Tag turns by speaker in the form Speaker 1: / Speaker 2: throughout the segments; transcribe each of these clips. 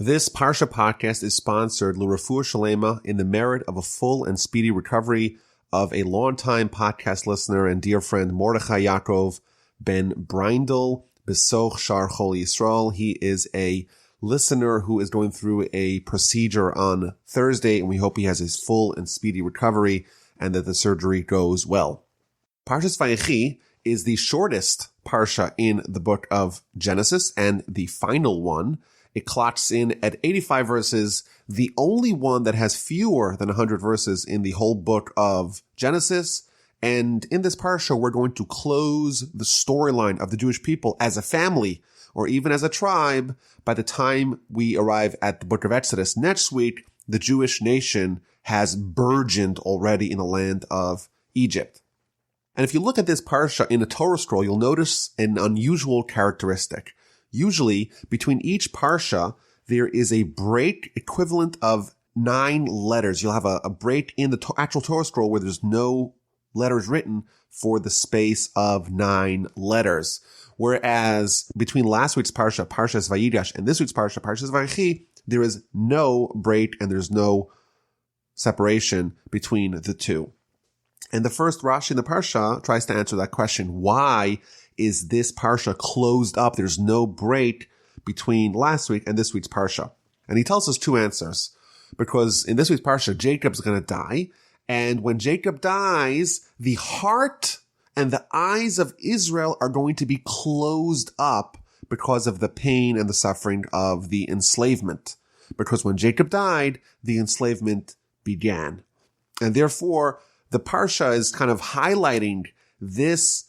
Speaker 1: This Parsha podcast is sponsored L'Refuah Shalema in the merit of a full and speedy recovery of a longtime podcast listener and dear friend Mordechai Yaakov ben Brindel Besoch Shar Chol Yisrael. He is a listener who is going through a procedure on Thursday, and we hope he has his full and speedy recovery and that the surgery goes well. Parshas Vayechi is the shortest parsha in the book of Genesis and the final one. It clocks in at 85 verses, the only one that has fewer than 100 verses in the whole book of Genesis. And in this parsha, we're going to close the storyline of the Jewish people as a family or even as a tribe by the time we arrive at the book of Exodus. Next week, the Jewish nation has burgeoned already in the land of Egypt. And if you look at this parsha in a Torah scroll, you'll notice an unusual characteristic. Usually, between each parsha, there is a break equivalent of 9 letters. You'll have a break in the actual Torah scroll where there's no letters written for the space of 9 letters. Whereas between last week's parsha, Parshas Vayechi, and this week's parsha, Parshas Vayechi, there is no break and there's no separation between the two. And the first Rashi in the parsha tries to answer that question. Why is this parsha closed up? There's no break between last week and this week's parsha. And he tells us 2 answers. Because in this week's parsha, Jacob's going to die. And when Jacob dies, the heart and the eyes of Israel are going to be closed up because of the pain and the suffering of the enslavement. Because when Jacob died, the enslavement began. And therefore, the parsha is kind of highlighting this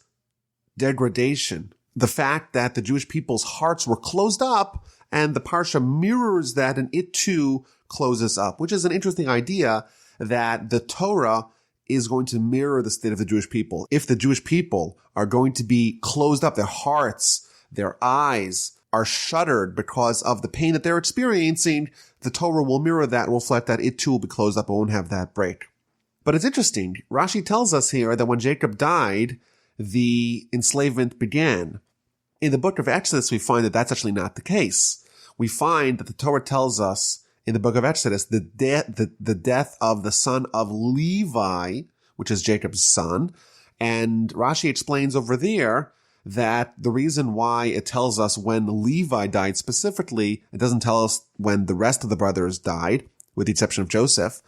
Speaker 1: degradation, the fact that the Jewish people's hearts were closed up, and the parsha mirrors that, and it too closes up, which is an interesting idea that the Torah is going to mirror the state of the Jewish people. If the Jewish people are going to be closed up, their hearts, their eyes are shuttered because of the pain that they're experiencing, the Torah will mirror that and reflect that it too will be closed up and won't have that break. But it's interesting. Rashi tells us here that when Jacob died, the enslavement began. In the book of Exodus, we find that that's actually not the case. We find that the Torah tells us in the book of Exodus the death of the son of Levi, which is Jacob's son. And Rashi explains over there that the reason why it tells us when Levi died specifically, it doesn't tell us when the rest of the brothers died, with the exception of Joseph.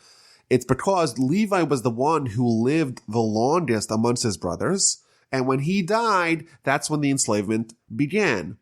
Speaker 1: It's because Levi was the one who lived the longest amongst his brothers. And when he died, that's when the enslavement began.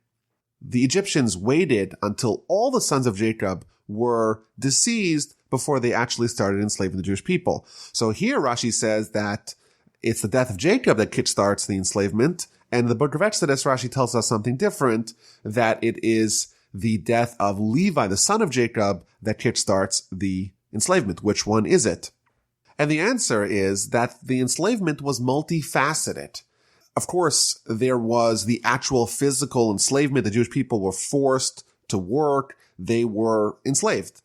Speaker 1: The Egyptians waited until all the sons of Jacob were deceased before they actually started enslaving the Jewish people. So here Rashi says that it's the death of Jacob that kickstarts the enslavement. And in the book of Exodus, Rashi tells us something different, that it is the death of Levi, the son of Jacob, that kickstarts the enslavement. Which one is it? And the answer is that the enslavement was multifaceted. Of course, there was the actual physical enslavement. The Jewish people were forced to work. They were enslaved.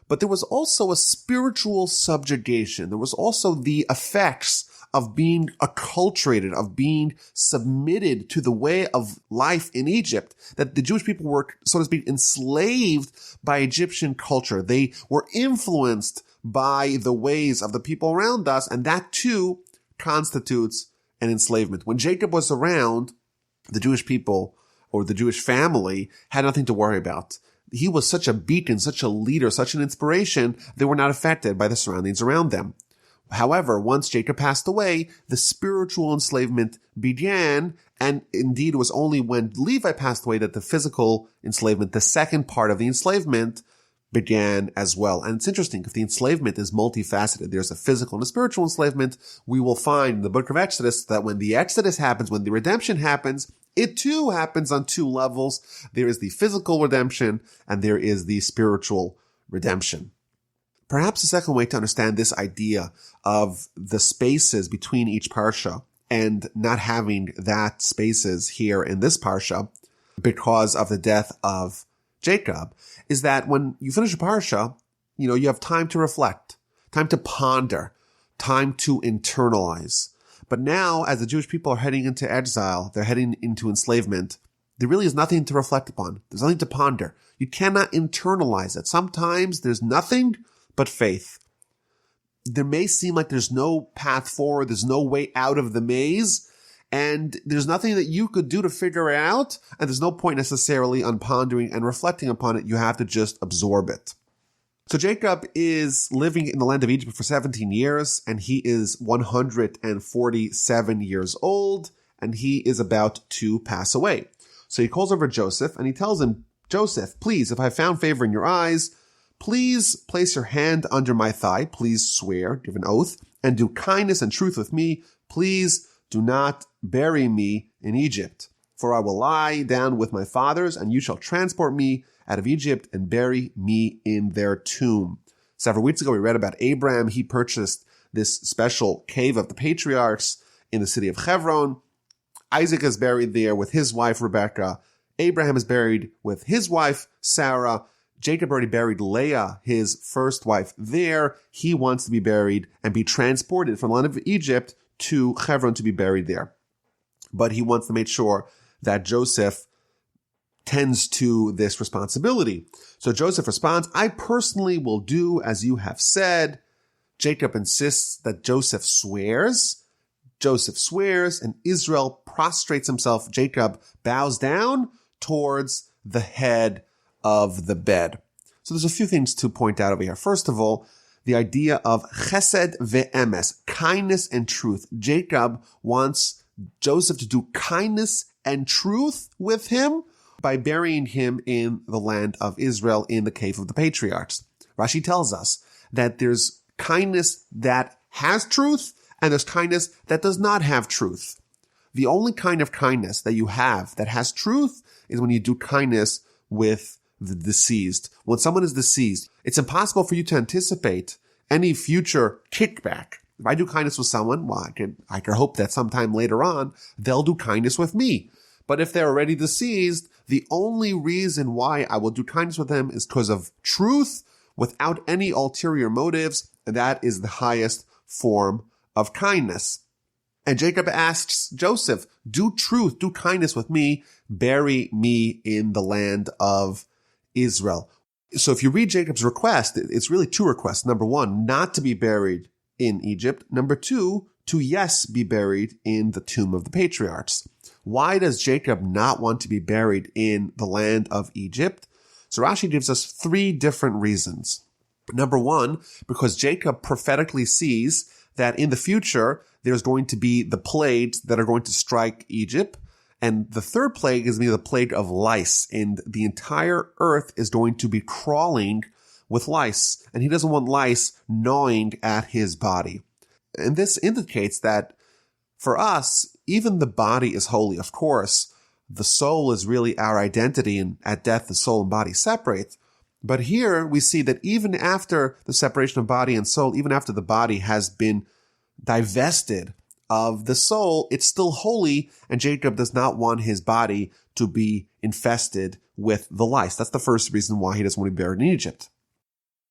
Speaker 1: But there was also a spiritual subjugation. There was also the effects of being acculturated, of being submitted to the way of life in Egypt, that the Jewish people were, so to speak, enslaved by Egyptian culture. They were influenced by the ways of the people around us, and that too constitutes an enslavement. When Jacob was around, the Jewish people or the Jewish family had nothing to worry about. He was such a beacon, such a leader, such an inspiration, they were not affected by the surroundings around them. However, once Jacob passed away, the spiritual enslavement began, and indeed it was only when Levi passed away that the physical enslavement, the second part of the enslavement, began as well. And it's interesting, if the enslavement is multifaceted, there's a physical and a spiritual enslavement, we will find in the book of Exodus that when the Exodus happens, when the redemption happens, it too happens on 2 levels. There is the physical redemption and there is the spiritual redemption. Perhaps a second way to understand this idea of the spaces between each parsha and not having that spaces here in this parsha because of the death of Jacob is that when you finish a parsha, you have time to reflect, time to ponder, time to internalize. But now, as the Jewish people are heading into exile, they're heading into enslavement, there really is nothing to reflect upon. There's nothing to ponder. You cannot internalize it. Sometimes there's nothing but faith. There may seem like there's no path forward, there's no way out of the maze, and there's nothing that you could do to figure it out, and there's no point necessarily on pondering and reflecting upon it. You have to just absorb it. So Jacob is living in the land of Egypt for 17 years, and he is 147 years old, and he is about to pass away. So he calls over Joseph, and he tells him, Joseph, please, if I have found favor in your eyes, please place your hand under my thigh. Please swear, give an oath, and do kindness and truth with me. Please do not bury me in Egypt, for I will lie down with my fathers, and you shall transport me out of Egypt and bury me in their tomb. Several weeks ago, we read about Abraham. He purchased this special cave of the patriarchs in the city of Hebron. Isaac is buried there with his wife, Rebekah. Abraham is buried with his wife, Sarah. Jacob already buried Leah, his first wife, there. He wants to be buried and be transported from the land of Egypt to Hebron to be buried there. But he wants to make sure that Joseph tends to this responsibility. So Joseph responds, I personally will do as you have said. Jacob insists that Joseph swears. Joseph swears, and Israel prostrates himself. Jacob bows down towards the head of the bed. So there's a few things to point out over here. First of all, the idea of chesed ve'emes, kindness and truth. Jacob wants Joseph to do kindness and truth with him by burying him in the land of Israel in the Cave of the Patriarchs. Rashi tells us that there's kindness that has truth and there's kindness that does not have truth. The only kind of kindness that you have that has truth is when you do kindness with the deceased. When someone is deceased, it's impossible for you to anticipate any future kickback. If I do kindness with someone, well, I can hope that sometime later on, they'll do kindness with me. But if they're already deceased, the only reason why I will do kindness with them is because of truth without any ulterior motives, and that is the highest form of kindness. And Jacob asks Joseph, do truth, do kindness with me, bury me in the land of Israel. So if you read Jacob's request, it's really two requests. Number one, not to be buried in Egypt. Number two, to yes, be buried in the tomb of the patriarchs. Why does Jacob not want to be buried in the land of Egypt? So Rashi gives us three different reasons. Number one, because Jacob prophetically sees that in the future, there's going to be the plagues that are going to strike Egypt. And the third plague is going to be the plague of lice. And the entire earth is going to be crawling with lice. And he doesn't want lice gnawing at his body. And this indicates that for us, even the body is holy. Of course, the soul is really our identity. And at death, the soul and body separate. But here we see that even after the separation of body and soul, even after the body has been divested of the soul, it's still holy, and Jacob does not want his body to be infested with the lice. That's the first reason why he doesn't want to be buried in Egypt.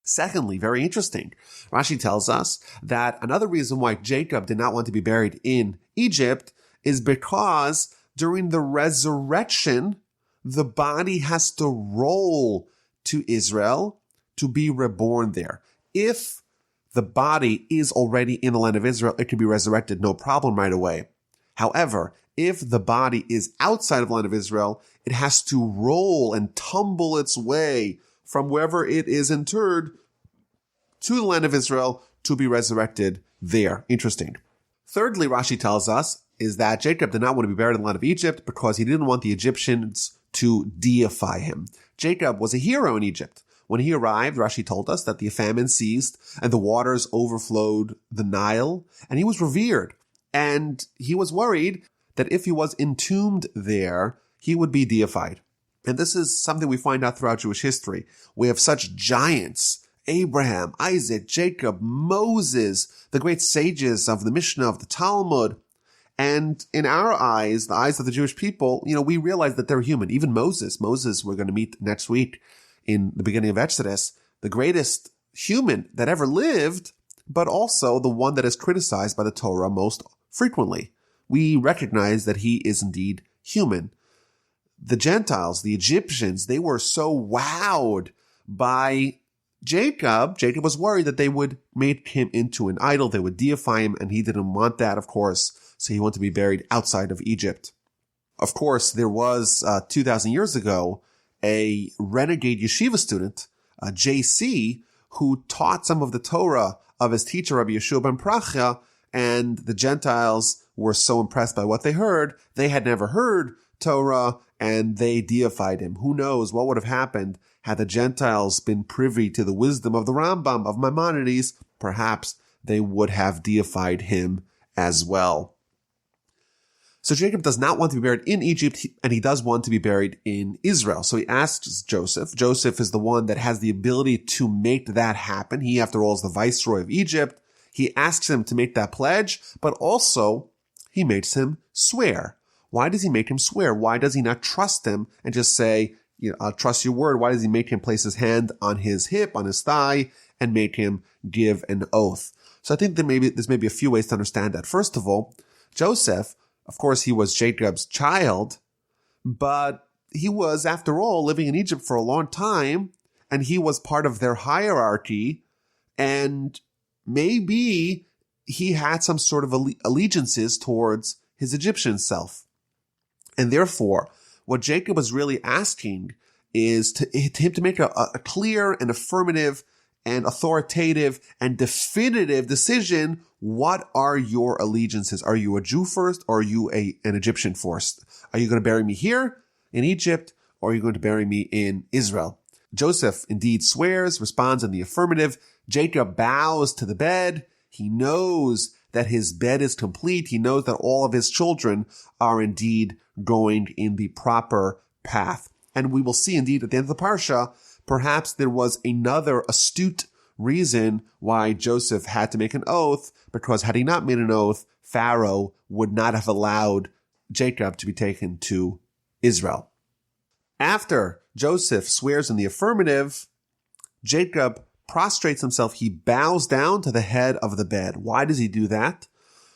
Speaker 1: Secondly, very interesting, Rashi tells us that another reason why Jacob did not want to be buried in Egypt is because during the resurrection, the body has to roll to Israel to be reborn there. If the body is already in the land of Israel, it can be resurrected, no problem right away. However, if the body is outside of the land of Israel, it has to roll and tumble its way from wherever it is interred to the land of Israel to be resurrected there. Interesting. Thirdly, Rashi tells us is that Jacob did not want to be buried in the land of Egypt because he didn't want the Egyptians to deify him. Jacob was a hero in Egypt. When he arrived, Rashi told us that the famine ceased and the waters overflowed the Nile, and he was revered. And he was worried that if he was entombed there, he would be deified. And this is something we find out throughout Jewish history. We have such giants, Abraham, Isaac, Jacob, Moses, the great sages of the Mishnah, of the Talmud. And in our eyes, the eyes of the Jewish people, we realize that they're human. Even Moses, we're going to meet next week in the beginning of Exodus, the greatest human that ever lived, but also the one that is criticized by the Torah most frequently. We recognize that he is indeed human. the Gentiles, the Egyptians, they were so wowed by Jacob. Jacob was worried that they would make him into an idol. They would deify him, and he didn't want that, of course. So he wanted to be buried outside of Egypt. Of course, there was 2,000 years ago a renegade yeshiva student, JC, who taught some of the Torah of his teacher, Rabbi Yeshua ben Prachya, and the Gentiles were so impressed by what they heard. They had never heard Torah, and they deified him. Who knows what would have happened had the Gentiles been privy to the wisdom of the Rambam, of Maimonides? Perhaps they would have deified him as well. So Jacob does not want to be buried in Egypt, and he does want to be buried in Israel. So he asks Joseph. Joseph is the one that has the ability to make that happen. He, after all, is the viceroy of Egypt. He asks him to make that pledge, but also he makes him swear. Why does he make him swear? Why does he not trust him and just say, I'll trust your word? Why does he make him place his hand on his hip, on his thigh, and make him give an oath? So I think there's maybe a few ways to understand that. First of all, Joseph, of course, he was Jacob's child, but he was, after all, living in Egypt for a long time, and he was part of their hierarchy, and maybe he had some sort of allegiances towards his Egyptian self. And therefore, what Jacob was really asking is to him to make a clear and affirmative and authoritative and definitive decision. What are your allegiances? Are you a Jew first, or are you an Egyptian first? Are you going to bury me here in Egypt, or are you going to bury me in Israel? Joseph indeed swears, responds in the affirmative. Jacob bows to the bed. He knows that his bed is complete. He knows that all of his children are indeed going in the proper path. And we will see indeed at the end of the Parsha, perhaps there was another astute reason why Joseph had to make an oath, because had he not made an oath, Pharaoh would not have allowed Jacob to be taken to Israel. After Joseph swears in the affirmative, Jacob prostrates himself. He bows down to the head of the bed. Why does he do that?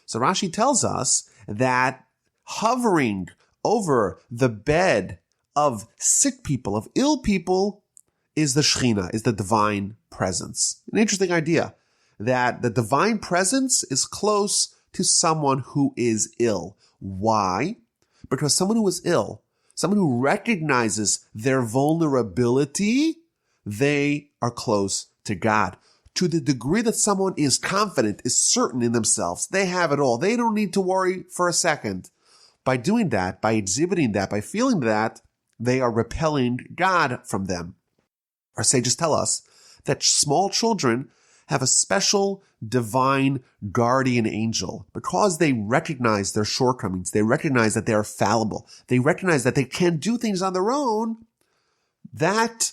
Speaker 1: So Rashi tells us that hovering over the bed of sick people, of ill people, is the Shekhinah, is the divine presence. An interesting idea, that the divine presence is close to someone who is ill. Why? Because someone who is ill, someone who recognizes their vulnerability, they are close to God. To the degree that someone is confident, is certain in themselves, they have it all. They don't need to worry for a second. By doing that, by exhibiting that, by feeling that, they are repelling God from them. Our sages tell us that small children have a special divine guardian angel because they recognize their shortcomings. They recognize that they are fallible. They recognize that they can't do things on their own. That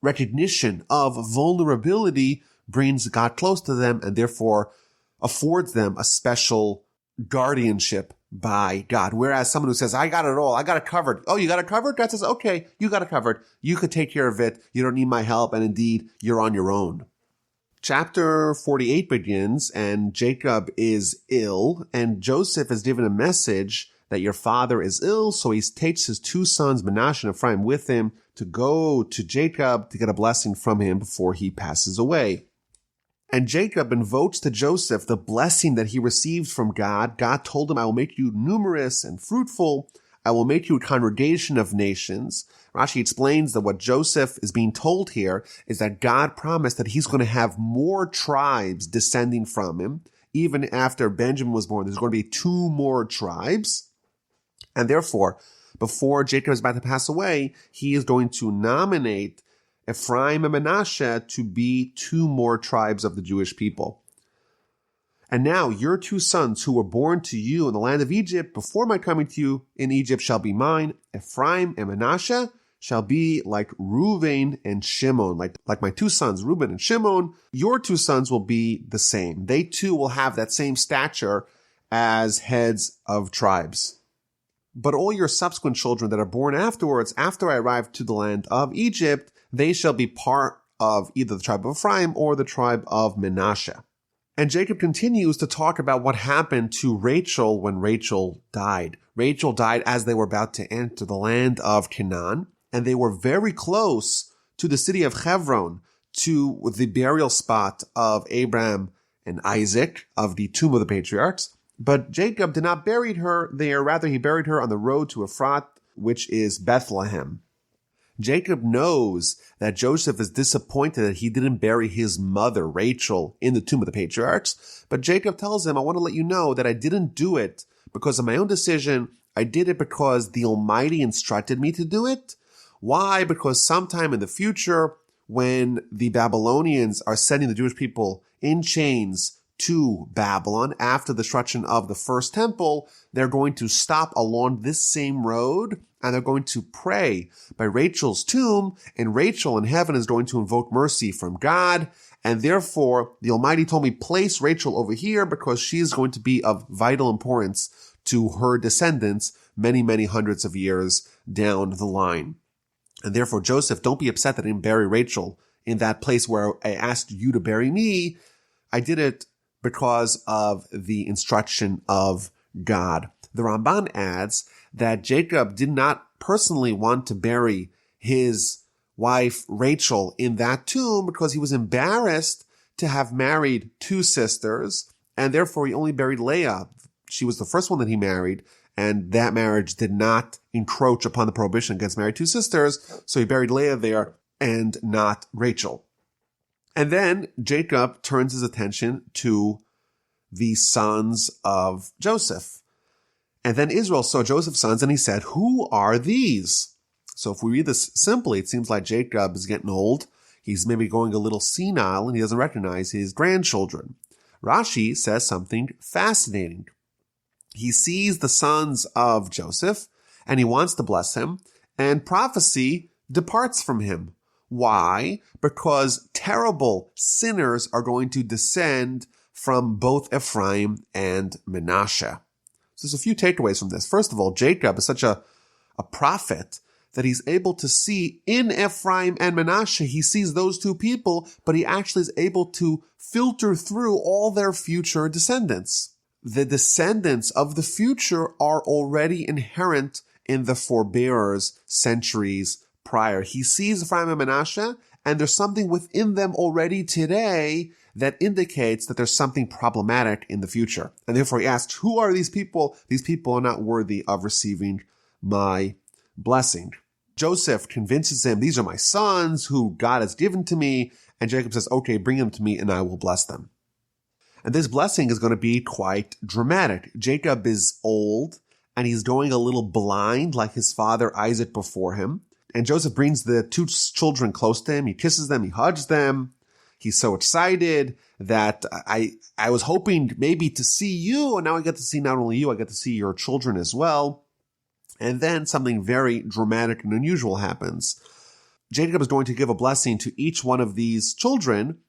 Speaker 1: recognition of vulnerability brings God close to them and therefore affords them a special guardianship by God. Whereas someone who says, I got it all, I got it covered. Oh, you got it covered? God says, okay, you got it covered. You could take care of it. You don't need my help. And indeed, you're on your own. Chapter 48 begins, and Jacob is ill, and Joseph is given a message that your father is ill. So he takes his two sons, Manasseh and Ephraim, with him to go to Jacob to get a blessing from him before he passes away. And Jacob invokes to Joseph the blessing that he received from God. God told him, I will make you numerous and fruitful. I will make you a congregation of nations. Rashi explains that what Joseph is being told here is that God promised that he's going to have more tribes descending from him. Even after Benjamin was born, there's going to be 2 more tribes. And therefore, before Jacob is about to pass away, he is going to nominate Ephraim and Manasseh to be 2 more tribes of the Jewish people. And now your 2 sons who were born to you in the land of Egypt before my coming to you in Egypt shall be mine. Ephraim and Manasseh shall be like Reuven and Shimon, like my 2 sons, Reuben and Shimon. Your 2 sons will be the same. They too will have that same stature as heads of tribes. But all your subsequent children that are born afterwards, after I arrive to the land of Egypt, they shall be part of either the tribe of Ephraim or the tribe of Manasseh. And Jacob continues to talk about what happened to Rachel when Rachel died. Rachel died as they were about to enter the land of Canaan, and they were very close to the city of Hebron, to the burial spot of Abraham and Isaac, of the tomb of the patriarchs. But Jacob did not bury her there. Rather, he buried her on the road to Ephrat, which is Bethlehem. Jacob knows that Joseph is disappointed that he didn't bury his mother, Rachel, in the tomb of the patriarchs. But Jacob tells him, I want to let you know that I didn't do it because of my own decision. I did it because the Almighty instructed me to do it. Why? Because sometime in the future, when the Babylonians are sending the Jewish people in chains to Babylon after the destruction of the first temple, they're going to stop along this same road and they're going to pray by Rachel's tomb, and Rachel in heaven is going to invoke mercy from God. And therefore, the Almighty told me, place Rachel over here because she is going to be of vital importance to her descendants many, many hundreds of years down the line. And therefore, Joseph, don't be upset that I didn't bury Rachel in that place where I asked you to bury me. I did it because of the instruction of God. The Ramban adds that Jacob did not personally want to bury his wife Rachel in that tomb because he was embarrassed to have married two sisters, and therefore he only buried Leah. She was the first one that he married, and that marriage did not encroach upon the prohibition against marrying two sisters, so he buried Leah there and not Rachel. And then Jacob turns his attention to the sons of Joseph. And then Israel saw Joseph's sons and he said, who are these? So if we read this simply, it seems like Jacob is getting old. He's maybe going a little senile and he doesn't recognize his grandchildren. Rashi says something fascinating. He sees the sons of Joseph and he wants to bless him, and prophecy departs from him. Why? Because terrible sinners are going to descend from both Ephraim and Manasseh. So there's a few takeaways from this. First of all, Jacob is such a prophet that he's able to see in Ephraim and Manasseh, he sees those two people, but he actually is able to filter through all their future descendants. The descendants of the future are already inherent in the forebearers centuries prior. He sees Ephraim and Manasseh, and there's something within them already today that indicates that there's something problematic in the future. And therefore he asks, who are these people? These people are not worthy of receiving my blessing. Joseph convinces him, these are my sons who God has given to me. And Jacob says, okay, bring them to me and I will bless them. And this blessing is going to be quite dramatic. Jacob is old and he's going a little blind like his father Isaac before him. And Joseph brings the two children close to him. He kisses them. He hugs them. He's so excited that I was hoping maybe to see you, and now I get to see not only you, I get to see your children as well. And then something very dramatic and unusual happens. Jacob is going to give a blessing to each one of these children,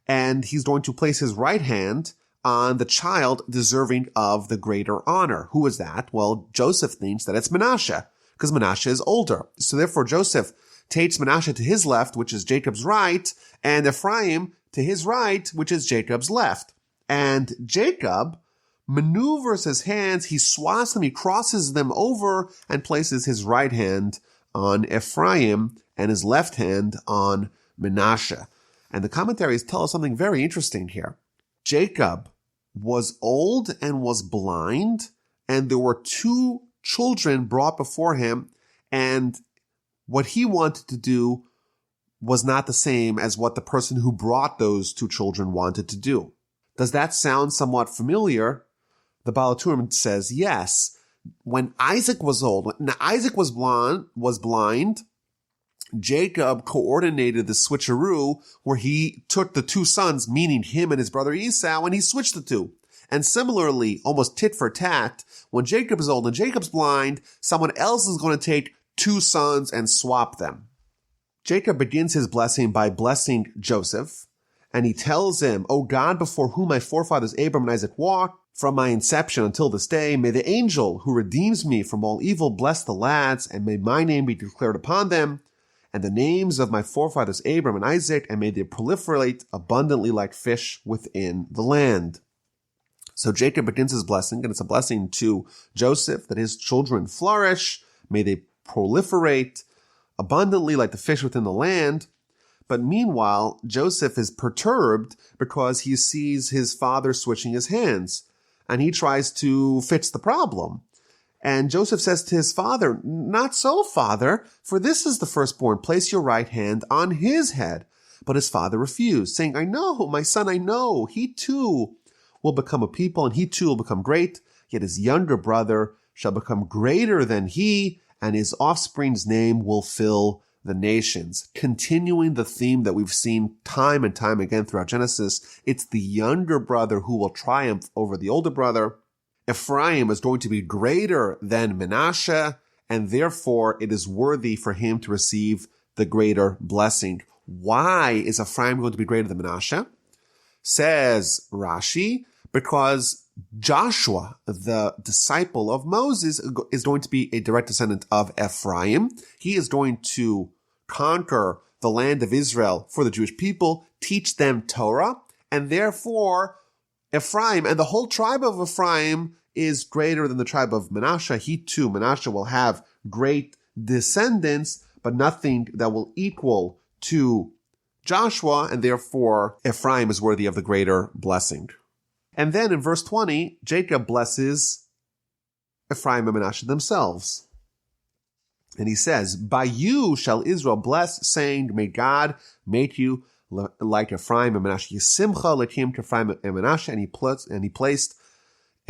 Speaker 1: and he's going to place his right hand on the child deserving of the greater honor. Who is that? Well, Joseph thinks that it's Manasseh, because Manasseh is older. So therefore, Joseph takes Manasseh to his left, which is Jacob's right, and Ephraim to his right, which is Jacob's left. And Jacob maneuvers his hands, he swats them, he crosses them over, and places his right hand on Ephraim and his left hand on Manasseh. And the commentaries tell us something very interesting here. Jacob was old and was blind, and there were two children brought before him, and what he wanted to do was not the same as what the person who brought those two children wanted to do. Does that sound somewhat familiar? The Baal HaTurim says yes. When Isaac was old, when Isaac was blind, Jacob coordinated the switcheroo where he took the two sons, meaning him and his brother Esau, and he switched the two. And similarly, almost tit for tat, when Jacob is old and Jacob's blind, someone else is going to take two sons and swap them. Jacob begins his blessing by blessing Joseph, and he tells him, O God, before whom my forefathers Abraham and Isaac walked, from my inception until this day, may the angel who redeems me from all evil bless the lads, and may my name be declared upon them. and the names of my forefathers Abram and Isaac, and may they proliferate abundantly like fish within the land. So Jacob begins his blessing, and it's a blessing to Joseph that his children flourish. May they proliferate abundantly like the fish within the land. But meanwhile, Joseph is perturbed because he sees his father switching his hands, and he tries to fix the problem. And Joseph says to his father, "Not so, father, for this is the firstborn. Place your right hand on his head." But his father refused, saying, "I know, my son, I know. He too will become a people, and he too will become great. Yet his younger brother shall become greater than he, and his offspring's name will fill the nations." Continuing the theme that we've seen time and time again throughout Genesis, it's the younger brother who will triumph over the older brother. Ephraim is going to be greater than Manasseh, and therefore it is worthy for him to receive the greater blessing. Why is Ephraim going to be greater than Manasseh? Says Rashi, because Joshua, the disciple of Moses, is going to be a direct descendant of Ephraim. He is going to conquer the land of Israel for the Jewish people, teach them Torah, and therefore Ephraim and the whole tribe of Ephraim is greater than the tribe of Manasseh. He too, Manasseh, will have great descendants, but nothing that will equal to Joshua, and therefore Ephraim is worthy of the greater blessing. And then in verse 20, Jacob blesses Ephraim and Manasseh themselves. And he says, "By you shall Israel bless, saying, may God make you like Ephraim and Manasseh. Yisimcha lekim to Ephraim and Manasseh," and he placed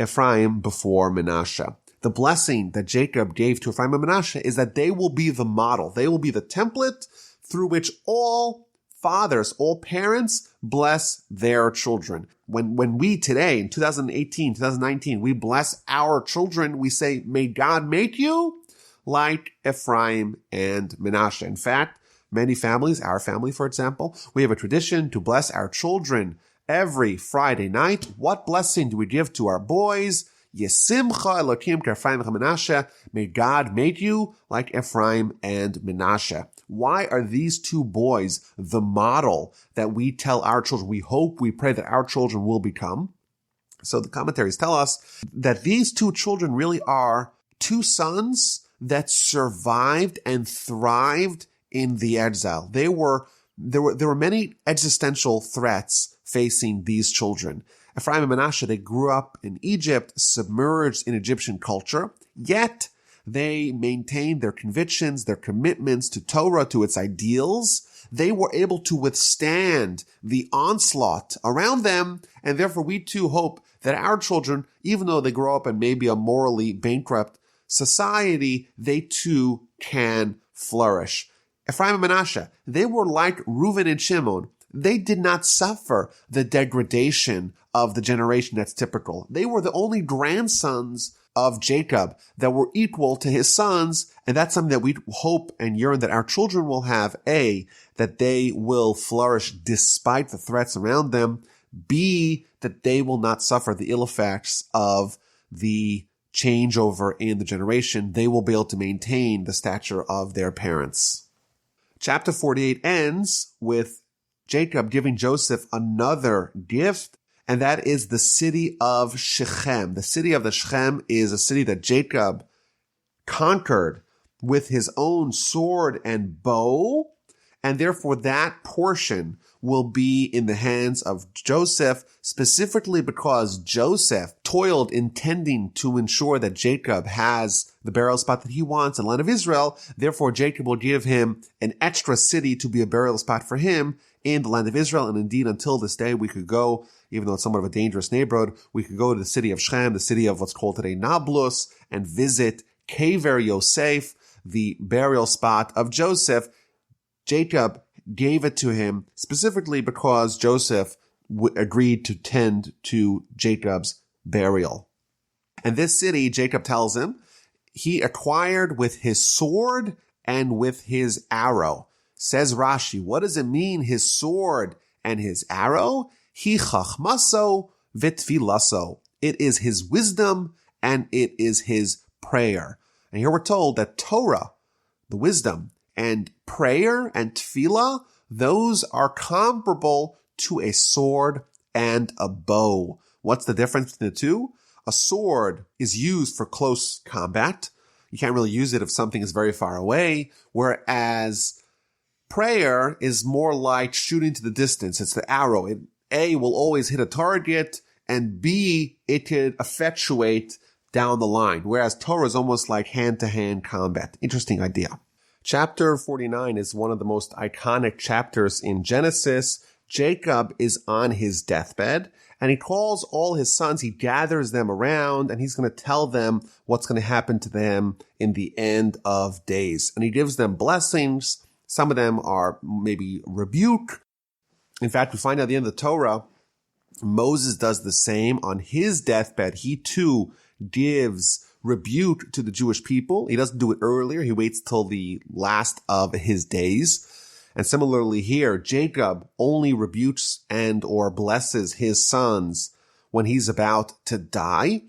Speaker 1: Ephraim before Manasseh. The blessing that Jacob gave to Ephraim and Manasseh is that they will be the model. They will be the template through which all fathers, all parents bless their children. When we today, in 2018, 2019, we bless our children, we say, may God make you like Ephraim and Manasseh. In fact, many families, our family, for example, we have a tradition to bless our children every Friday night. What blessing do we give to our boys? Yesimcha Elokim Ephraim and Manasseh. May God make you like Ephraim and Manasseh. Why are these two boys the model that we tell our children, we hope, we pray that our children will become? So the commentaries tell us that these two children really are two sons that survived and thrived in the exile. There were many existential threats facing these children. Ephraim and Manasseh, they grew up in Egypt, submerged in Egyptian culture, yet they maintained their convictions, their commitments to Torah, to its ideals. They were able to withstand the onslaught around them, and therefore we too hope that our children, even though they grow up in maybe a morally bankrupt society, they too can flourish. Ephraim and Manasseh, they were like Reuven and Shimon. They did not suffer the degradation of the generation that's typical. They were the only grandsons of Jacob that were equal to his sons, and that's something that we hope and yearn that our children will have. A, that they will flourish despite the threats around them. B, that they will not suffer the ill effects of the changeover in the generation. They will be able to maintain the stature of their parents. Chapter 48 ends with Jacob giving Joseph another gift, and that is the city of Shechem. The city of the Shechem is a city that Jacob conquered with his own sword and bow, and therefore that portion will be in the hands of Joseph, specifically because Joseph toiled intending to ensure that Jacob has the burial spot that he wants in the land of Israel. Therefore, Jacob will give him an extra city to be a burial spot for him in the land of Israel. And indeed, until this day, we could go, even though it's somewhat of a dangerous neighborhood, we could go to the city of Shechem, the city of what's called today Nablus, and visit Cave of Yosef, the burial spot of Joseph. Jacob gave it to him specifically because Joseph agreed to tend to Jacob's burial. And this city, Jacob tells him, he acquired with his sword and with his arrow. Says Rashi, what does it mean, his sword and his arrow? Hi chachmaso v'tfilaso. It is his wisdom and it is his prayer. And here we're told that Torah, the wisdom, And prayer and tefillah, those are comparable to a sword and a bow. What's the difference between the two? A sword is used for close combat. You can't really use it if something is very far away, whereas prayer is more like shooting to the distance. It's the arrow. A will always hit a target, and B, it could effectuate down the line, whereas Torah is almost like hand-to-hand combat. Interesting idea. Chapter 49 is one of the most iconic chapters in Genesis. Jacob is on his deathbed, and he calls all his sons. He gathers them around, and he's going to tell them what's going to happen to them in the end of days. And he gives them blessings. Some of them are maybe rebuke. In fact, we find out at the end of the Torah, Moses does the same on his deathbed. He too gives rebuke to the Jewish people. He doesn't do it earlier. He waits till the last of his days. And similarly here, Jacob only rebukes and or blesses his sons when he's about to die.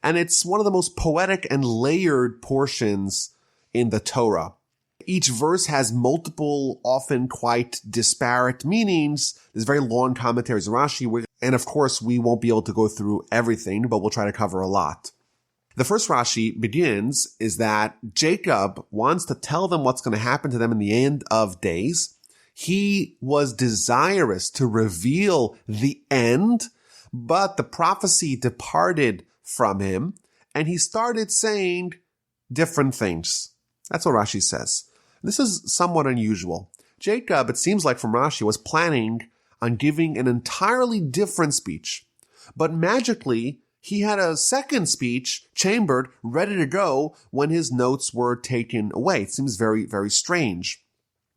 Speaker 1: And it's one of the most poetic and layered portions in the Torah. Each verse has multiple, often quite disparate meanings. There's very long commentaries in Rashi. And of course, we won't be able to go through everything, but we'll try to cover a lot. The first Rashi begins is that Jacob wants to tell them what's going to happen to them in the end of days. He was desirous to reveal the end, but the prophecy departed from him, and he started saying different things. That's what Rashi says. This is somewhat unusual. Jacob, it seems like from Rashi, was planning on giving an entirely different speech, but magically, he had a second speech chambered, ready to go when his notes were taken away. It seems very, very strange.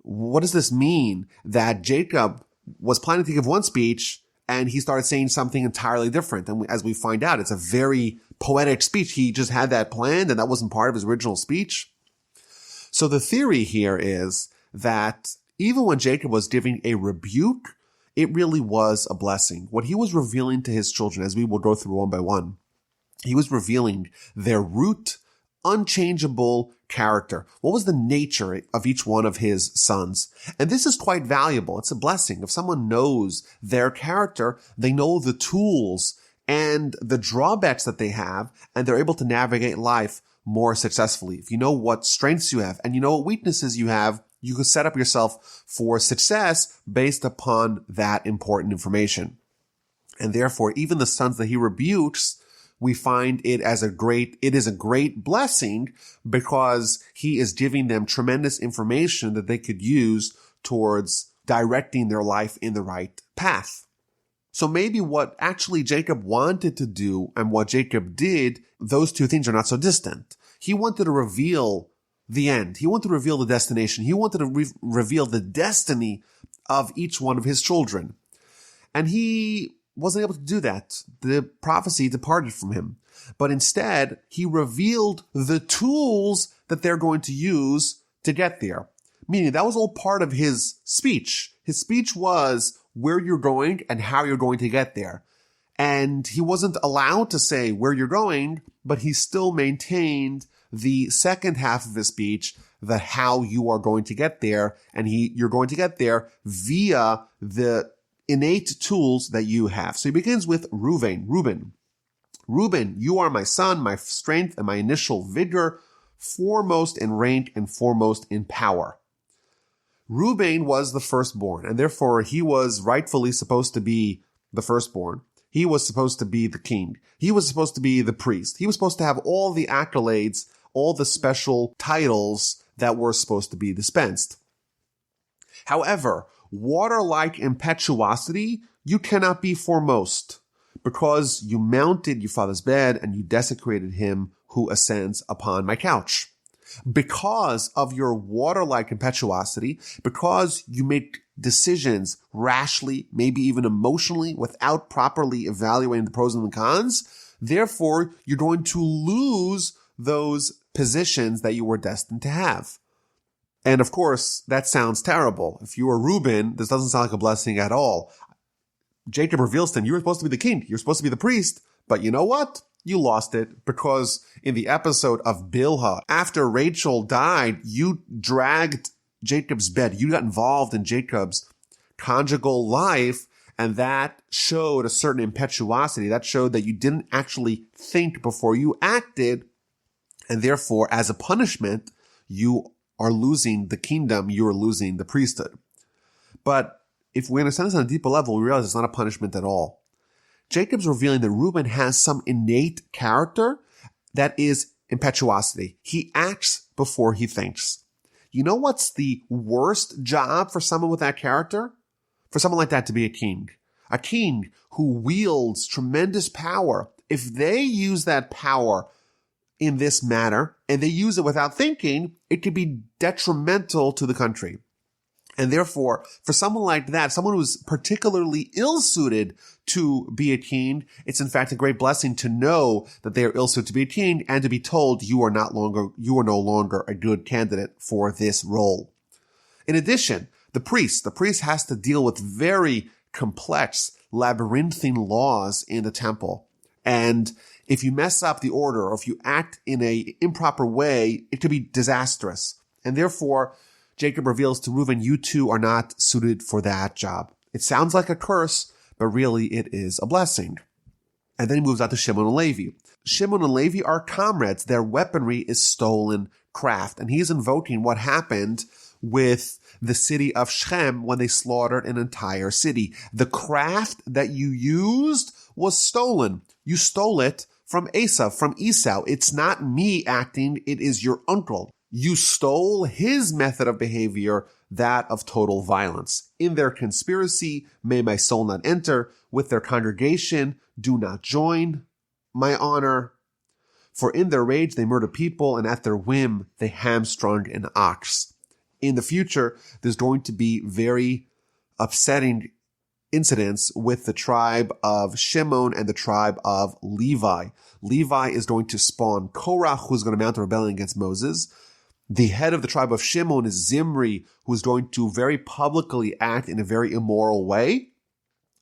Speaker 1: What does this mean that Jacob was planning to give one speech and he started saying something entirely different? And as we find out, it's a very poetic speech. He just had that planned and that wasn't part of his original speech. So the theory here is that even when Jacob was giving a rebuke, it really was a blessing. What he was revealing to his children, as we will go through one by one, he was revealing their root, unchangeable character. What was the nature of each one of his sons? And this is quite valuable. It's a blessing. If someone knows their character, they know the tools and the drawbacks that they have, and they're able to navigate life more successfully. If you know what strengths you have and you know what weaknesses you have, you can set up yourself for success based upon that important information. And therefore, even the sons that he rebukes, we find it is a great blessing because he is giving them tremendous information that they could use towards directing their life in the right path. So maybe what actually Jacob wanted to do and what Jacob did, those two things are not so distant. He wanted to reveal the end. He wanted to reveal the destination. He wanted to reveal the destiny of each one of his children. And he wasn't able to do that. The prophecy departed from him. But instead, he revealed the tools that they're going to use to get there. Meaning that was all part of his speech. His speech was where you're going and how you're going to get there. And he wasn't allowed to say where you're going, but he still maintained the second half of his speech, the how you are going to get there, and you're going to get there via the innate tools that you have. So he begins with Reuben, you are my son, my strength, and my initial vigor, foremost in rank and foremost in power. Reuben was the firstborn, and therefore he was rightfully supposed to be the firstborn. He was supposed to be the king. He was supposed to be the priest. He was supposed to have all the accolades, all the special titles that were supposed to be dispensed. However, water-like impetuosity, you cannot be foremost, because you mounted your father's bed and you desecrated him who ascends upon my couch. Because of your water-like impetuosity, because you make decisions rashly, maybe even emotionally, without properly evaluating the pros and the cons, therefore you're going to lose those positions that you were destined to have. And of course, that sounds terrible. If you are Reuben, this doesn't sound like a blessing at all. Jacob reveals to him, you were supposed to be the king, you're supposed to be the priest, but you know what? You lost it, because in the episode of Bilhah, after Rachel died, you dragged Jacob's bed. You got involved in Jacob's conjugal life, and that showed a certain impetuosity. That showed that you didn't actually think before you acted, and therefore, as a punishment, you are losing the kingdom, you are losing the priesthood. But if we understand this on a deeper level, we realize it's not a punishment at all. Jacob's revealing that Reuben has some innate character that is impetuosity. He acts before he thinks. You know what's the worst job for someone with that character? For someone like that to be a king. A king who wields tremendous power. If they use that power in this manner, and they use it without thinking, it could be detrimental to the country. And therefore, for someone like that, someone who's particularly ill-suited to be a king, it's in fact a great blessing to know that they are ill-suited to be a king and to be told you are no longer a good candidate for this role. In addition, the priest has to deal with very complex, labyrinthine laws in the temple. And if you mess up the order or if you act in an improper way, it could be disastrous. And therefore, Jacob reveals to Reuben, you two are not suited for that job. It sounds like a curse, but really it is a blessing. And then he moves out to Shimon and Levi. Shimon and Levi are comrades. Their weaponry is stolen craft. And he's invoking what happened with the city of Shechem when they slaughtered an entire city. The craft that you used was stolen. You stole it from Esau. It's not me acting, it is your uncle. You stole his method of behavior, that of total violence. In their conspiracy, may my soul not enter. With their congregation, do not join my honor. For in their rage they murder people, and at their whim they hamstrung an ox. In the future, there's going to be very upsetting incidents with the tribe of Shimon and the tribe of Levi. Levi is going to spawn Korach, who's going to mount a rebellion against Moses. The head of the tribe of Shimon is Zimri, who's going to very publicly act in a very immoral way.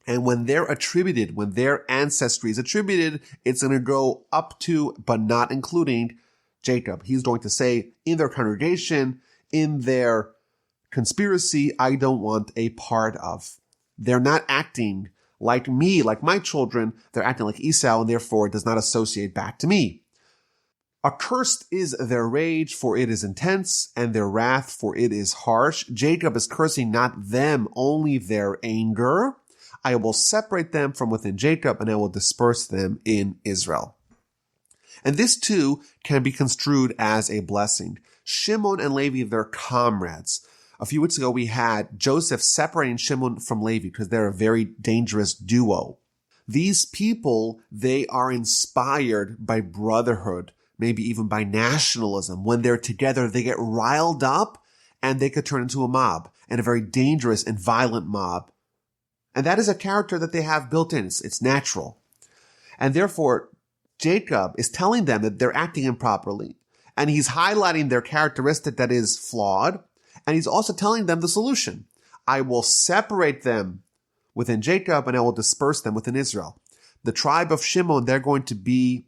Speaker 1: And when their ancestry is attributed, it's going to go up to, but not including, Jacob. He's going to say, in their congregation, in their conspiracy, I don't want a part of. They're not acting like me, like my children. They're acting like Esau, and therefore it does not associate back to me. Accursed is their rage, for it is intense, and their wrath, for it is harsh. Jacob is cursing not them, only their anger. I will separate them from within Jacob, and I will disperse them in Israel. And this too can be construed as a blessing. Shimon and Levi, they're comrades. A few weeks ago, we had Joseph separating Shimon from Levi because they're a very dangerous duo. These people, they are inspired by brotherhood, maybe even by nationalism. When they're together, they get riled up and they could turn into a mob, and a very dangerous and violent mob. And that is a character that they have built in. It's natural. And therefore, Jacob is telling them that they're acting improperly. And he's highlighting their characteristic that is flawed. And he's also telling them the solution. I will separate them within Jacob, and I will disperse them within Israel. The tribe of Shimon, they're going to be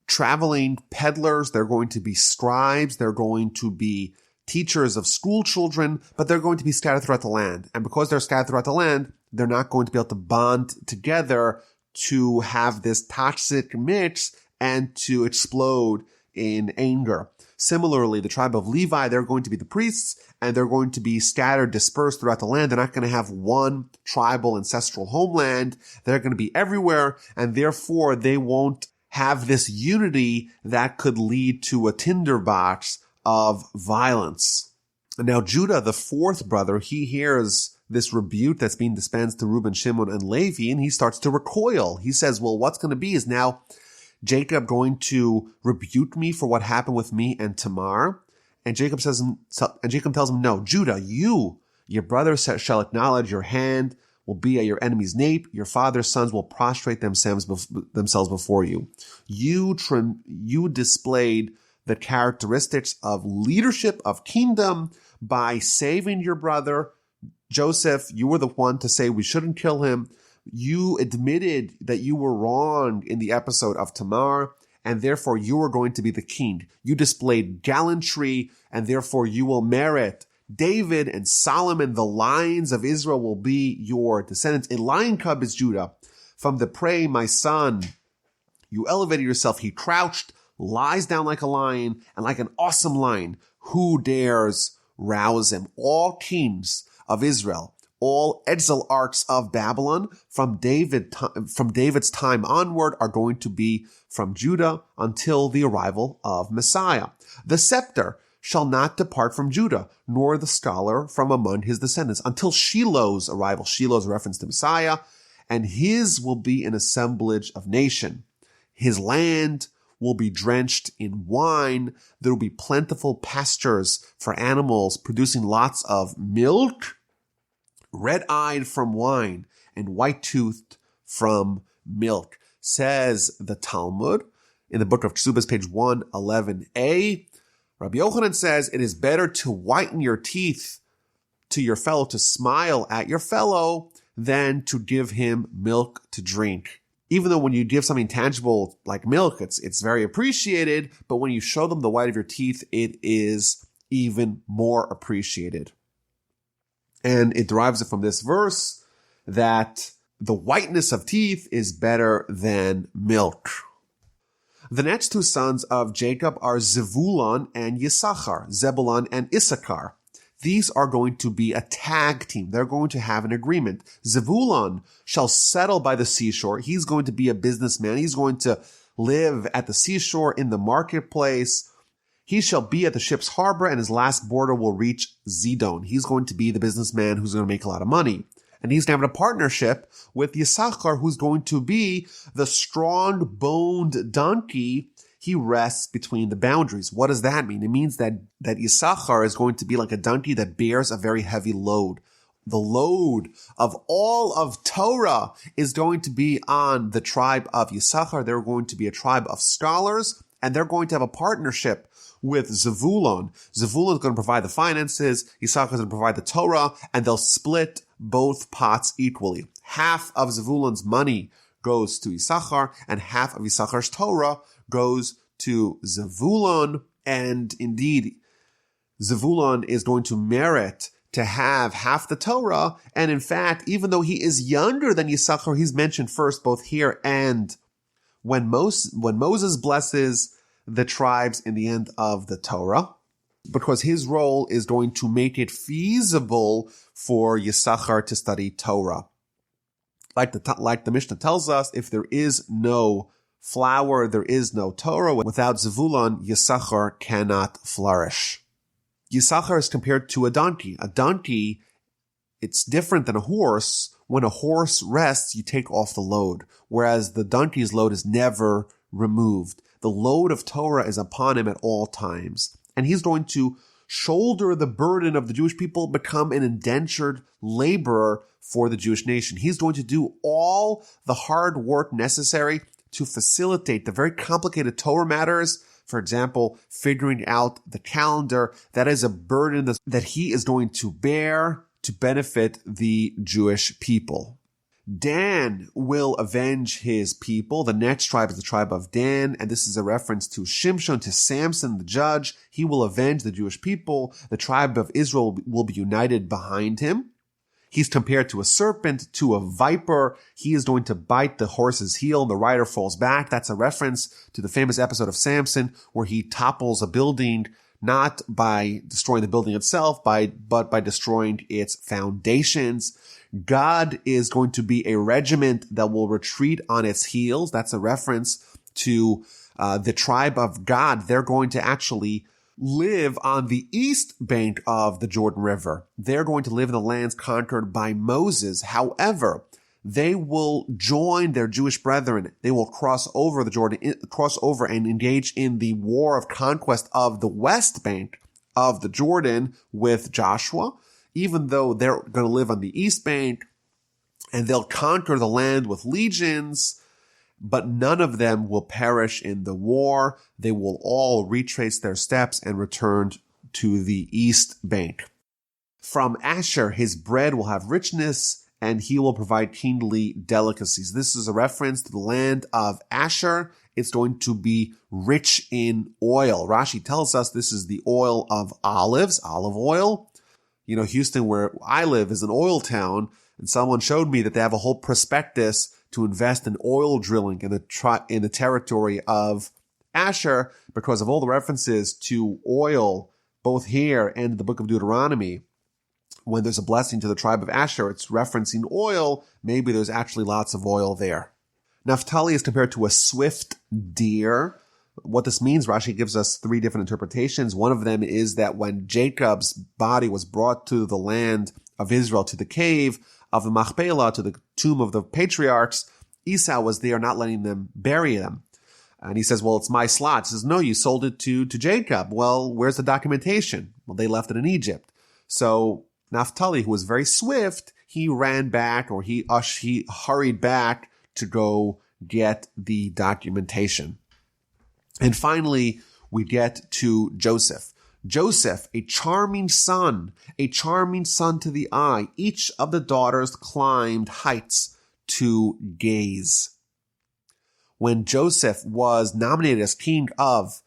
Speaker 1: traveling peddlers. They're going to be scribes. They're going to be teachers of school children, but they're going to be scattered throughout the land. And because they're scattered throughout the land, they're not going to be able to bond together to have this toxic mix and to explode in anger. Similarly, the tribe of Levi, they're going to be the priests, and they're going to be scattered, dispersed throughout the land. They're not going to have one tribal ancestral homeland. They're going to be everywhere, and therefore they won't have this unity that could lead to a tinderbox of violence. And now Judah, the fourth brother, he hears this rebuke that's being dispensed to Reuben, Shimon, and Levi, and he starts to recoil. He says, well, what's going to be is now Jacob going to rebuke me for what happened with me and Tamar? And Jacob tells him, no, Judah, your brothers shall acknowledge your hand will be at your enemy's nape. Your father's sons will prostrate themselves before you. You displayed the characteristics of leadership, of kingdom, by saving your brother. Joseph, you were the one to say we shouldn't kill him. You admitted that you were wrong in the episode of Tamar, and therefore you are going to be the king. You displayed gallantry, and therefore you will merit David and Solomon, the lions of Israel, will be your descendants. A lion cub is Judah. From the prey, my son, you elevated yourself. He crouched, lies down like a lion, and like an awesome lion. Who dares rouse him? All kings of Israel, all exilarchs of Babylon from David's time onward are going to be from Judah until the arrival of Messiah. The scepter shall not depart from Judah, nor the scholar from among his descendants, until Shiloh's arrival. Shiloh is a reference to Messiah, and his will be an assemblage of nation. His land will be drenched in wine. There will be plentiful pastures for animals, producing lots of milk, red-eyed from wine, and white-toothed from milk. Says the Talmud in the book of Ksubas, page 111a. Rabbi Yochanan says, it is better to whiten your teeth to your fellow, to smile at your fellow, than to give him milk to drink. Even though when you give something tangible like milk, it's very appreciated, but when you show them the white of your teeth, it is even more appreciated. And it derives it from this verse that the whiteness of teeth is better than milk. The next two sons of Jacob are Zebulun and Yisachar, Zebulun and Issachar. These are going to be a tag team. They're going to have an agreement. Zebulun shall settle by the seashore. He's going to be a businessman. He's going to live at the seashore in the marketplace. He shall be at the ship's harbor, and his last border will reach Zidon. He's going to be the businessman who's going to make a lot of money. And he's going to have a partnership with Yisachar, who's going to be the strong-boned donkey. He rests between the boundaries. What does that mean? It means that Yisachar is going to be like a donkey that bears a very heavy load. The load of all of Torah is going to be on the tribe of Yisachar. They're going to be a tribe of scholars, and they're going to have a partnership with Zevulun. Zevulun is going to provide the finances, Yisachar is going to provide the Torah, and they'll split both pots equally. Half of Zevulun's money goes to Yisachar, and half of Yisachar's Torah goes to Zevulun. And indeed, Zevulun is going to merit to have half the Torah. And in fact, even though he is younger than Yisachar, he's mentioned first both here and when Moses blesses the tribes in the end of the Torah, because his role is going to make it feasible for Yisachar to study Torah. Like the Mishnah tells us, if there is no flower, there is no Torah. Without Zevulun, Yisachar cannot flourish. Yisachar is compared to a donkey. A donkey, it's different than a horse. When a horse rests, you take off the load, whereas the donkey's load is never removed. The load of Torah is upon him at all times. And he's going to shoulder the burden of the Jewish people, become an indentured laborer for the Jewish nation. He's going to do all the hard work necessary to facilitate the very complicated Torah matters. For example, figuring out the calendar. That is a burden that he is going to bear to benefit the Jewish people. Dan will avenge his people. The next tribe is the tribe of Dan, and this is a reference to Shimshon, to Samson, the judge. He will avenge the Jewish people. The tribe of Israel will be united behind him. He's compared to a serpent, to a viper. He is going to bite the horse's heel, and the rider falls back. That's a reference to the famous episode of Samson where he topples a building, not by destroying the building itself, but by destroying its foundations. God is going to be a regiment that will retreat on its heels. That's a reference to the tribe of God. They're going to actually live on the east bank of the Jordan River. They're going to live in the lands conquered by Moses. However, they will join their Jewish brethren. They will cross over the Jordan, cross over and engage in the war of conquest of the west bank of the Jordan with Joshua, even though they're going to live on the east bank, and they'll conquer the land with legions, but none of them will perish in the war. They will all retrace their steps and return to the east bank. From Asher, his bread will have richness, and he will provide kingly delicacies. This is a reference to the land of Asher. It's going to be rich in oil. Rashi tells us this is the oil of olives, olive oil. Houston, where I live, is an oil town, and someone showed me that they have a whole prospectus to invest in oil drilling in the territory of Asher because of all the references to oil, both here and in the book of Deuteronomy. When there's a blessing to the tribe of Asher, it's referencing oil. Maybe there's actually lots of oil there. Naphtali is compared to a swift deer. What this means, Rashi gives us 3 different interpretations. One of them is that when Jacob's body was brought to the land of Israel, to the cave of the Machpelah, to the tomb of the patriarchs, Esau was there not letting them bury them. And he says, well, it's my slot. He says, no, you sold it to Jacob. Well, where's the documentation? Well, they left it in Egypt. So Naphtali, who was very swift, he ran back, or he hurried back to go get the documentation. And finally, we get to Joseph. Joseph, a charming son to the eye. Each of the daughters climbed heights to gaze. When Joseph was nominated as king of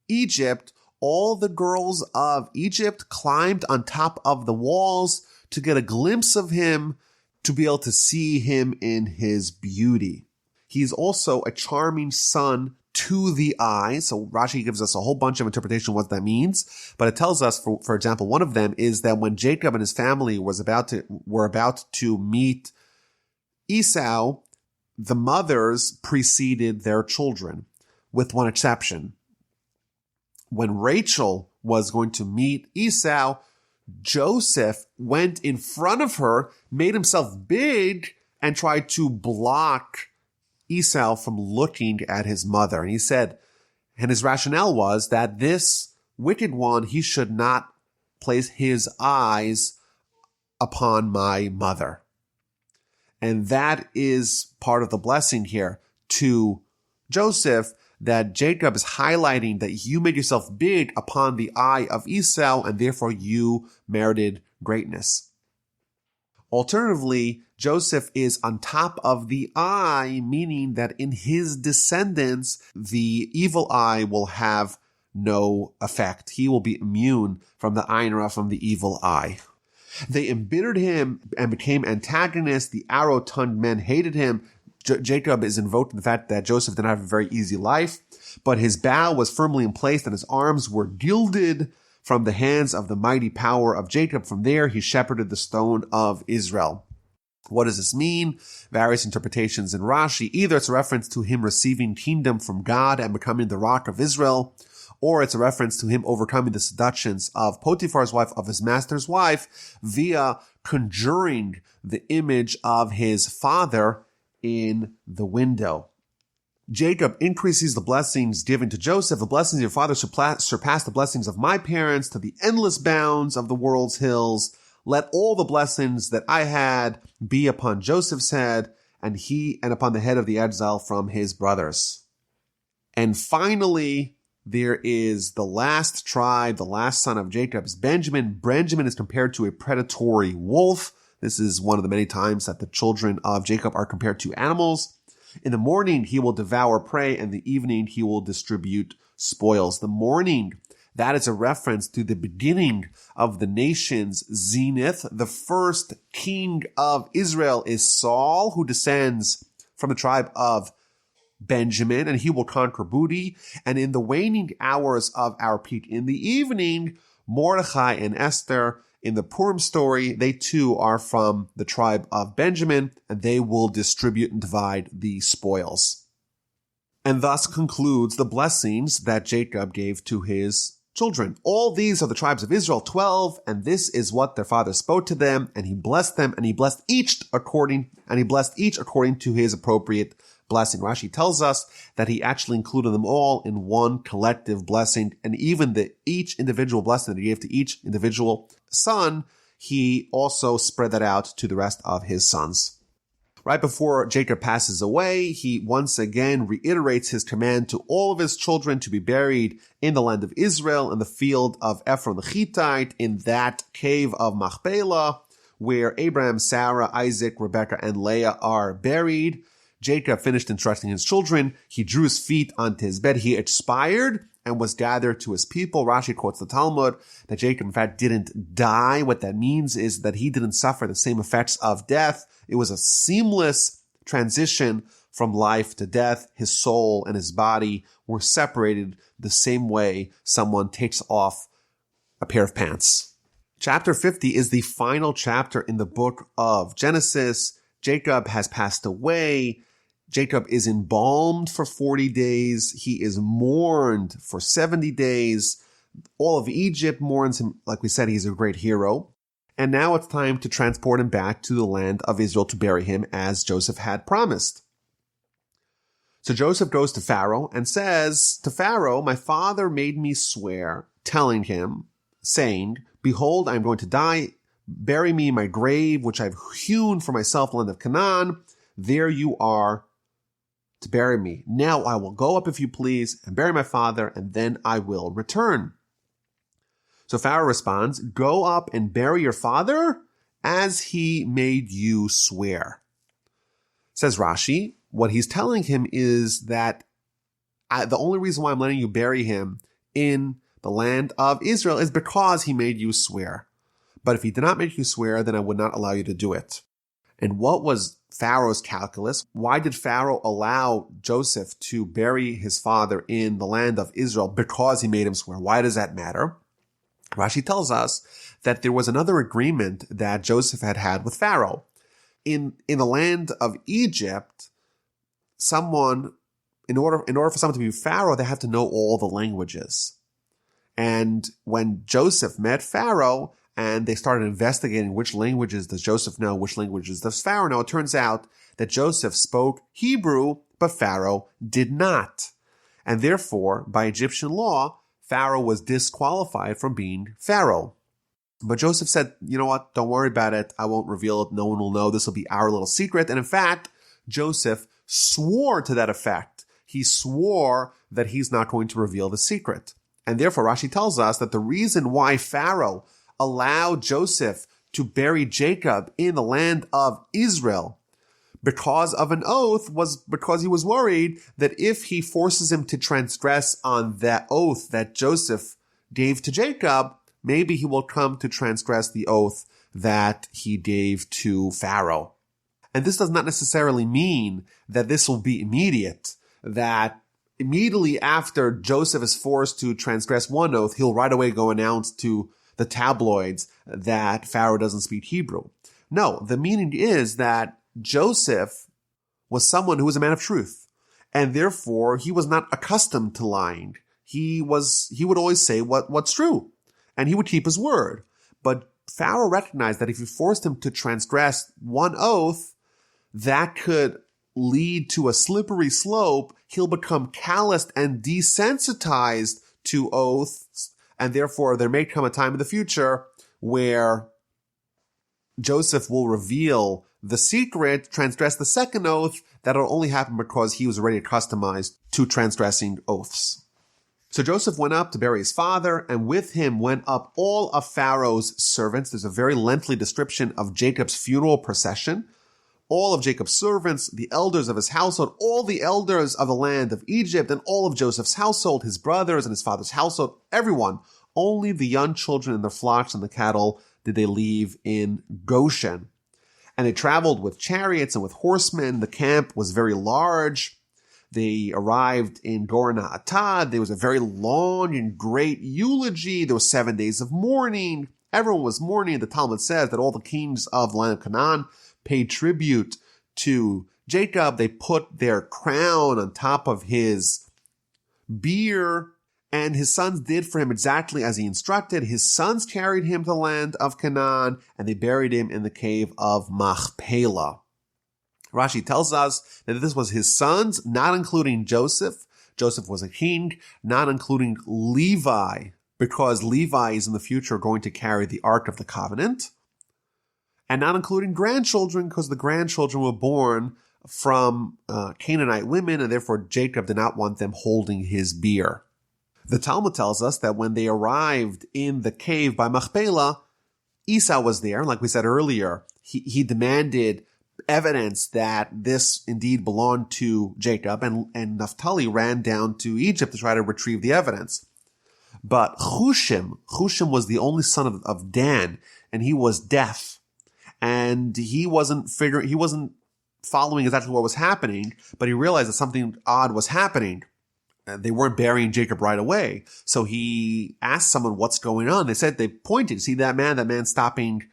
Speaker 1: Egypt, all the girls of Egypt climbed on top of the walls to get a glimpse of him, to be able to see him in his beauty. He's also a charming son to the eye. So Rashi gives us a whole bunch of interpretation of what that means. But it tells us, for example, one of them is that when Jacob and his family were about to meet Esau, the mothers preceded their children, with one exception. When Rachel was going to meet Esau, Joseph went in front of her, made himself big, and tried to block Esau from looking at his mother. And he said, and his rationale was that this wicked one, he should not place his eyes upon my mother. And that is part of the blessing here to Joseph, that Jacob is highlighting that you made yourself big upon the eye of Esau, and therefore you merited greatness. Alternatively, Joseph is on top of the eye, meaning that in his descendants, the evil eye will have no effect. He will be immune from the Ayin Ra, from the evil eye. They embittered him and became antagonists. The arrow-tongued men hated him. Jacob is invoking the fact that Joseph did not have a very easy life, but his bow was firmly in place and his arms were gilded from the hands of the mighty power of Jacob. From there, he shepherded the stone of Israel. What does this mean? Various interpretations in Rashi. Either it's a reference to him receiving kingdom from God and becoming the rock of Israel, or it's a reference to him overcoming the seductions of Potiphar's wife, of his master's wife, via conjuring the image of his father in the window. Jacob increases the blessings given to Joseph. The blessings of your father surpass the blessings of my parents to the endless bounds of the world's hills. Let all the blessings that I had be upon Joseph's head, and upon the head of the exile from his brothers. And finally, there is the last tribe, the last son of Jacob, is Benjamin. Benjamin is compared to a predatory wolf. This is one of the many times that the children of Jacob are compared to animals. In the morning, he will devour prey, and in the evening, he will distribute spoils. The morning, that is a reference to the beginning of the nation's zenith. The first king of Israel is Saul, who descends from the tribe of Benjamin, and he will conquer booty. And in the waning hours of our peak in the evening, Mordechai and Esther, in the Purim story, they too are from the tribe of Benjamin, and they will distribute and divide the spoils. And thus concludes the blessings that Jacob gave to his children. All these are the tribes of Israel, 12, and this is what their father spoke to them, and he blessed them, and he blessed each according to his appropriate blessing. Rashi tells us that he actually included them all in one collective blessing, and even each individual blessing that he gave to each individual son, he also spread that out to the rest of his sons. Right before Jacob passes away, he once again reiterates his command to all of his children to be buried in the land of Israel, in the field of Ephron the Hittite, in that cave of Machpelah, where Abraham, Sarah, Isaac, Rebekah, and Leah are buried. Jacob finished instructing his children. He drew his feet onto his bed. He expired, and was gathered to his people. Rashi quotes the Talmud that Jacob, in fact, didn't die. What that means is that he didn't suffer the same effects of death. It was a seamless transition from life to death. His soul and his body were separated the same way someone takes off a pair of pants. Chapter 50 is the final chapter in the book of Genesis. Jacob has passed away. Jacob is embalmed for 40 days. He is mourned for 70 days. All of Egypt mourns him. Like we said, he's a great hero. And now it's time to transport him back to the land of Israel to bury him as Joseph had promised. So Joseph goes to Pharaoh and says to Pharaoh, "My father made me swear," telling him, saying, "Behold, I am going to die. Bury me in my grave, which I've hewn for myself, the land of Canaan. There you are to bury me. Now I will go up, if you please, and bury my father, and then I will return." So Pharaoh responds, "Go up and bury your father as he made you swear." Says Rashi, what he's telling him is that the only reason why I'm letting you bury him in the land of Israel is because he made you swear. But if he did not make you swear, then I would not allow you to do it. And what was Pharaoh's calculus? Why did Pharaoh allow Joseph to bury his father in the land of Israel? Because he made him swear. Why does that matter? Rashi tells us that there was another agreement that Joseph had with Pharaoh. In the land of Egypt, in order for someone to be Pharaoh, they have to know all the languages. And when Joseph met Pharaoh and they started investigating which languages does Joseph know, which languages does Pharaoh know, it turns out that Joseph spoke Hebrew, but Pharaoh did not. And therefore, by Egyptian law, Pharaoh was disqualified from being Pharaoh. But Joseph said, "You know what? Don't worry about it. I won't reveal it. No one will know. This will be our little secret." And in fact, Joseph swore to that effect. He swore that he's not going to reveal the secret. And therefore, Rashi tells us that the reason why Pharaoh allowed Joseph to bury Jacob in the land of Israel because of an oath was because he was worried that if he forces him to transgress on that oath that Joseph gave to Jacob, maybe he will come to transgress the oath that he gave to Pharaoh. And this does not necessarily mean that this will be immediate, that immediately after Joseph is forced to transgress one oath, he'll right away go announce to the tabloids that Pharaoh doesn't speak Hebrew. No, the meaning is that Joseph was someone who was a man of truth, and therefore he was not accustomed to lying. He would always say what's true, and he would keep his word. But Pharaoh recognized that if he forced him to transgress one oath, that could lead to a slippery slope. He'll become calloused and desensitized to oaths, and therefore there may come a time in the future where Joseph will reveal the secret, transgress the second oath, that'll only happen because he was already accustomed to transgressing oaths. So Joseph went up to bury his father, and with him went up all of Pharaoh's servants. There's a very lengthy description of Jacob's funeral procession. All of Jacob's servants, the elders of his household, all the elders of the land of Egypt, and all of Joseph's household, his brothers and his father's household, everyone. Only the young children and the flocks and the cattle did they leave in Goshen. And they traveled with chariots and with horsemen. The camp was very large. They arrived in Gorna Atad. There was a very long and great eulogy. There were 7 days of mourning. Everyone was mourning. The Talmud says that all the kings of the land of Canaan paid tribute to Jacob. They put their crown on top of his bier, and his sons did for him exactly as he instructed. His sons carried him to the land of Canaan, and they buried him in the cave of Machpelah. Rashi tells us that this was his sons, not including Joseph. Joseph was a king, not including Levi, because Levi is in the future going to carry the Ark of the Covenant, and not including grandchildren, because the grandchildren were born from Canaanite women, and therefore Jacob did not want them holding his bier. The Talmud tells us that when they arrived in the cave by Machpelah, Esau was there. Like we said earlier, he demanded evidence that this indeed belonged to Jacob, and Naphtali ran down to Egypt to try to retrieve the evidence. But Hushim was the only son of Dan, and he was deaf, and he wasn't following exactly what was happening, but he realized that something odd was happening. They weren't burying Jacob right away. So he asked someone, what's going on? They pointed, see that man stopping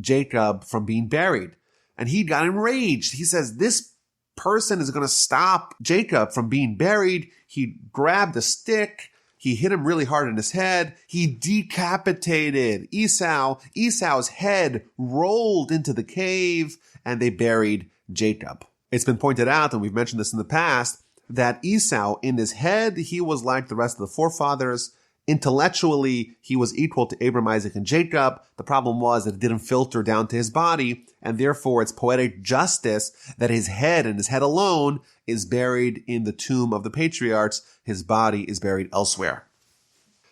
Speaker 1: Jacob from being buried. And he got enraged. He says, this person is going to stop Jacob from being buried. He grabbed a stick. He hit him really hard in his head. He decapitated Esau. Esau's head rolled into the cave, and they buried Jacob. It's been pointed out, and we've mentioned this in the past, that Esau, in his head, he was like the rest of the forefathers. Intellectually, he was equal to Abraham, Isaac, and Jacob. The problem was that it didn't filter down to his body, and therefore it's poetic justice that his head and his head alone is buried in the tomb of the patriarchs. His body is buried elsewhere.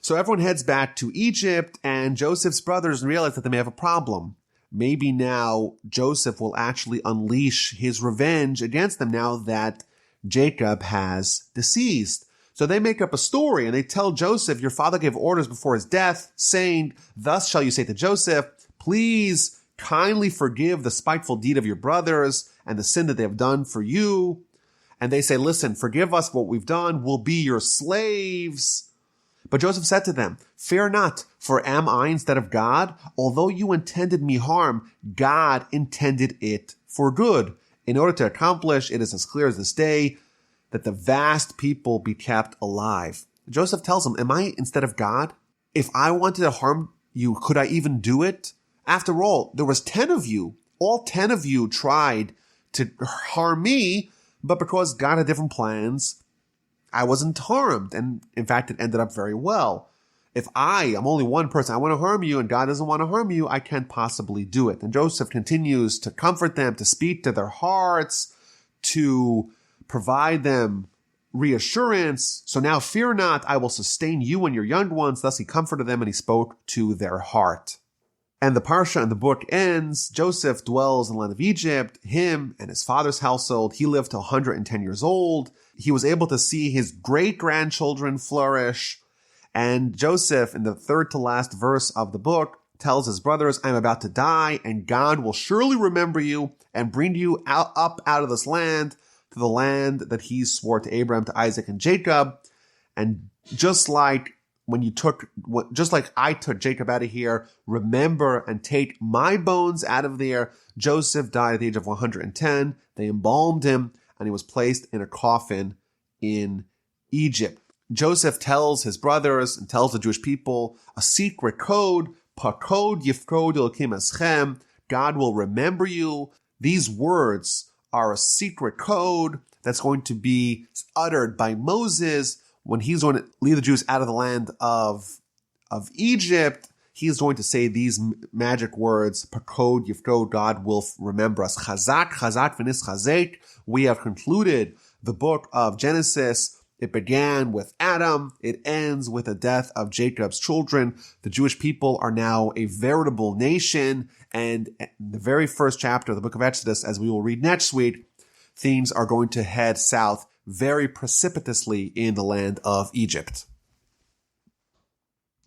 Speaker 1: So everyone heads back to Egypt, and Joseph's brothers realize that they may have a problem. Maybe now Joseph will actually unleash his revenge against them now that Jacob has deceased. So they make up a story and they tell Joseph, your father gave orders before his death, saying, thus shall you say to Joseph, please kindly forgive the spiteful deed of your brothers and the sin that they have done for you. And they say, listen, forgive us what we've done. We'll be your slaves. But Joseph said to them, fear not, for am I instead of God? Although you intended me harm, God intended it for good. In order to accomplish, it is as clear as this day, that the vast people be kept alive. Joseph tells him, am I instead of God? If I wanted to harm you, could I even do it? After all, there was 10 of you. All 10 of you tried to harm me, but because God had different plans, I wasn't harmed. And in fact, it ended up very well. If I'm only one person, I want to harm you, and God doesn't want to harm you, I can't possibly do it. And Joseph continues to comfort them, to speak to their hearts, to provide them reassurance. So now fear not, I will sustain you and your young ones. Thus he comforted them and he spoke to their heart. And the parsha and the book ends. Joseph dwells in the land of Egypt, him and his father's household. He lived to 110 years old. He was able to see his great-grandchildren flourish. And Joseph, in the third to last verse of the book, tells his brothers, I'm about to die, and God will surely remember you and bring you up out of this land to the land that he swore to Abraham, to Isaac, and Jacob. And just like I took Jacob out of here, remember and take my bones out of there. Joseph died at the age of 110. They embalmed him, and he was placed in a coffin in Egypt. Joseph tells his brothers and tells the Jewish people a secret code, Pakod Yifkod Elokim Eschem, God will remember you. These words are a secret code that's going to be uttered by Moses when he's going to lead the Jews out of the land of Egypt. He's going to say these magic words, Pakod Yifkod, God will remember us. Chazak, Chazak, V'nis Chazek. We have concluded the book of Genesis. It began with Adam. It ends with the death of Jacob's children. The Jewish people are now a veritable nation. And in the very first chapter of the book of Exodus, as we will read next week, things are going to head south very precipitously in the land of Egypt.